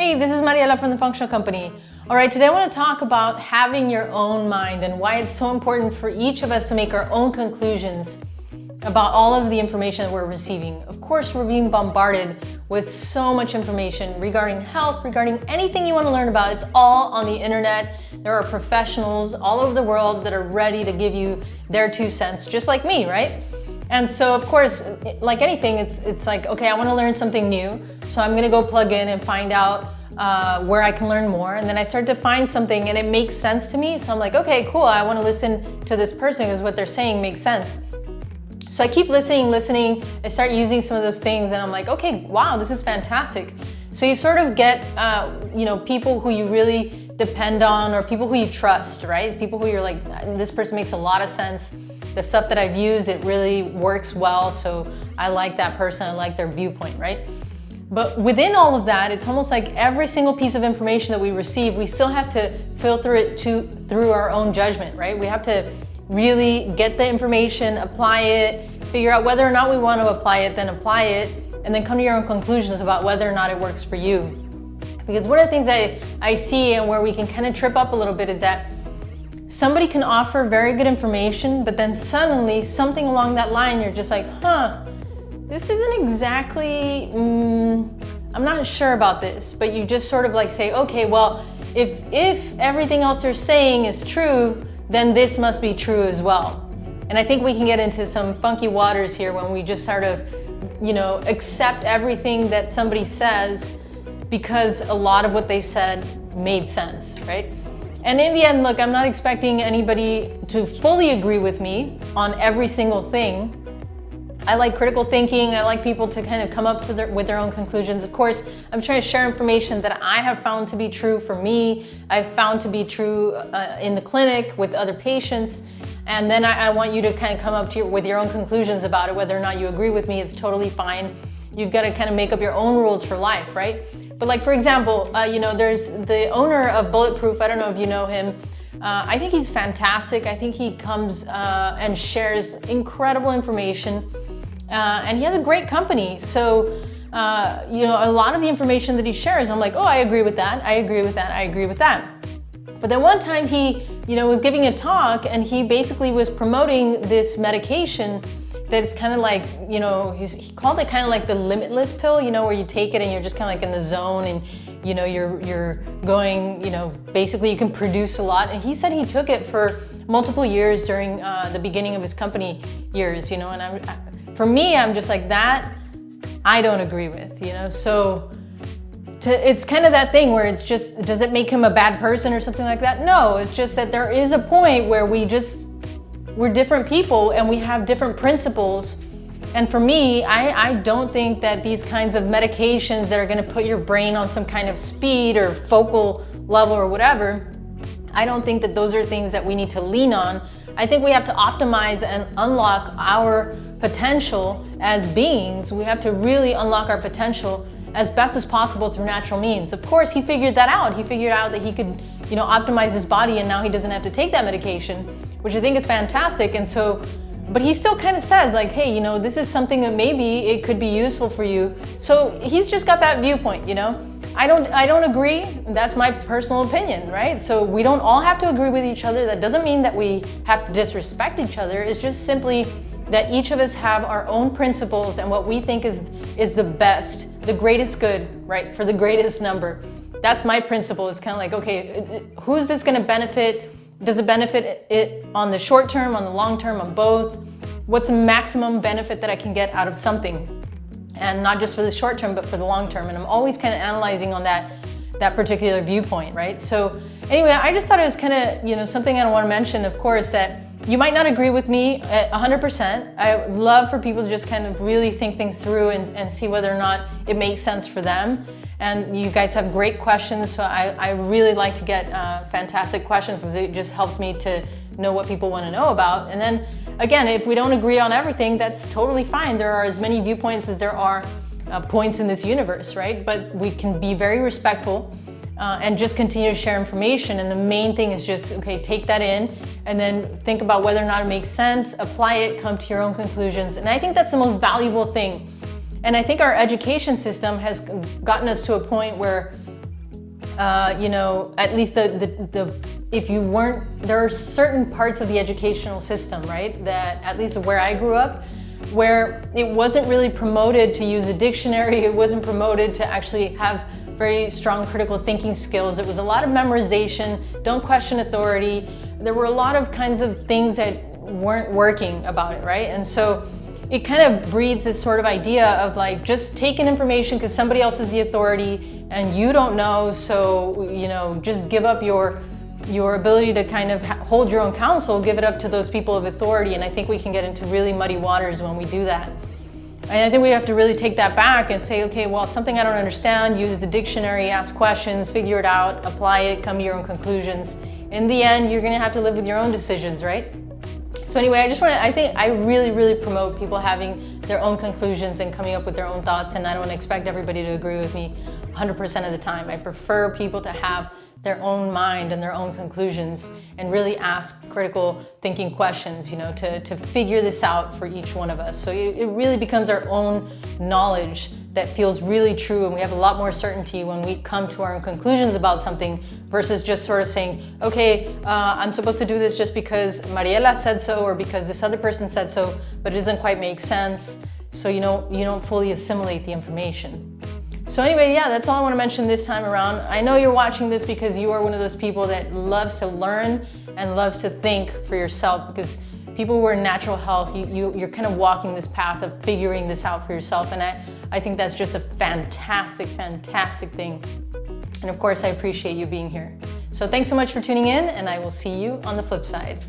Hey, this is Mariela from the Functional Company. All right, today I want to talk about having your own mind and why it's so important for each of us to make our own conclusions about all of the information that we're receiving. Of course, we're being bombarded with so much information regarding health, regarding anything you want to learn about. It's all on the internet. There are professionals all over the world that are ready to give you their 2 cents, just like me, right? And so, of course, like anything, it's like, okay, I want to learn something new. So I'm going to go plug in and find out where I can learn more. And then I start to find something and it makes sense to me. So I'm like, okay, cool. I want to listen to this person because what they're saying makes sense. So I keep listening. I start using some of those things and I'm like, okay, wow, this is fantastic. So you sort of get, people who you really depend on or people who you trust, right? People who you're like, this person makes a lot of sense. The stuff that I've used, it really works well. So I like that person, I like their viewpoint, right? But within all of that, it's almost like every single piece of information that we receive, we still have to filter it through our own judgment, right? We have to really get the information, apply it, figure out whether or not we want to apply it, then apply it, and then come to your own conclusions about whether or not it works for you. Because one of the things I see and where we can kind of trip up a little bit is that somebody can offer very good information, but then suddenly something along that line, you're just like, this isn't exactly, I'm not sure about this, but you just sort of like say, okay, well, if everything else they're saying is true, then this must be true as well. And I think we can get into some funky waters here when we just sort of, accept everything that somebody says because a lot of what they said made sense, right? And in the end, look, I'm not expecting anybody to fully agree with me on every single thing. I like critical thinking. I like people to kind of come up with their own conclusions. Of course, I'm trying to share information that I have found to be true for me. I've found to be true in the clinic with other patients. And then I want you to kind of come up with your own conclusions about it. Whether or not you agree with me, it's totally fine. You've got to kind of make up your own rules for life, right? But like, for example, there's the owner of Bulletproof. I don't know if you know him. I think he's fantastic. I think he comes and shares incredible information. And he has a great company. So, a lot of the information that he shares, I'm like, oh, I agree with that. I agree with that. I agree with that. But then one time he, was giving a talk and he basically was promoting this medication that's kind of like, he called it kind of like the limitless pill, where you take it and you're just kind of like in the zone and, you're going, basically you can produce a lot. And he said he took it for multiple years during the beginning of his company years, and for me, I'm just like that, I don't agree with, so it's kind of that thing where it's just, does it make him a bad person or something like that? No, it's just that there is a point where we're different people and we have different principles. And for me, I don't think that these kinds of medications that are going to put your brain on some kind of speed or focal level or whatever, I don't think that those are things that we need to lean on. I think we have to optimize and unlock our potential as beings. We have to really unlock our potential as best as possible through natural means. Of course, he figured that out. He figured out that he could, optimize his body and now he doesn't have to take that medication, which I think is fantastic. And so, but he still kind of says like, hey, this is something that maybe it could be useful for you. So he's just got that viewpoint, I don't agree. That's my personal opinion, right? So we don't all have to agree with each other. That doesn't mean that we have to disrespect each other. It's just simply that each of us have our own principles and what we think is the best, the greatest good, right? For the greatest number. That's my principle. It's kind of like, okay, who's this going to benefit? Does it benefit it on the short term, on the long term, on both? What's the maximum benefit that I can get out of something? And not just for the short term, but for the long term. And I'm always kind of analyzing on that particular viewpoint, right? So anyway, I just thought it was kind of, something I want to mention, of course, that you might not agree with me 100%. I would love for people to just kind of really think things through and see whether or not it makes sense for them. And you guys have great questions, so I really like to get fantastic questions because it just helps me to know what people want to know about. And then again, if we don't agree on everything, that's totally fine. There are as many viewpoints as there are points in this universe, right? But we can be very respectful and just continue to share information. And the main thing is just, okay, take that in and then think about whether or not it makes sense, apply it, come to your own conclusions. And I think that's the most valuable thing. And I think our education system has gotten us to a point where you know, at least if you weren't, there are certain parts of the educational system, right, that at least where I grew up, where it wasn't really promoted to use a dictionary, it wasn't promoted to actually have very strong critical thinking skills. It was a lot of memorization, don't question authority. There were a lot of kinds of things that weren't working about it, right? And so it kind of breeds this sort of idea of like, just taking information because somebody else is the authority and you don't know, so, you know, just give up your ability to kind of hold your own counsel, give it up to those people of authority. And I think we can get into really muddy waters when we do that. And I think we have to really take that back and say, okay, well, if something I don't understand, use the dictionary, ask questions, figure it out, apply it, come to your own conclusions. In the end, you're gonna have to live with your own decisions, right? So anyway, I really, really promote people having their own conclusions and coming up with their own thoughts, and I don't expect everybody to agree with me 100% of the time. I prefer people to have their own mind and their own conclusions and really ask critical thinking questions, you know, to figure this out for each one of us. So it really becomes our own knowledge that feels really true, and we have a lot more certainty when we come to our own conclusions about something versus just sort of saying, okay, I'm supposed to do this just because Mariela said so or because this other person said so, but it doesn't quite make sense. So you don't fully assimilate the information. So anyway, yeah, that's all I want to mention this time around. I know you're watching this because you are one of those people that loves to learn and loves to think for yourself, because people who are in natural health, you're kind of walking this path of figuring this out for yourself. And I think that's just a fantastic, fantastic thing. And of course, I appreciate you being here. So thanks so much for tuning in, and I will see you on the flip side.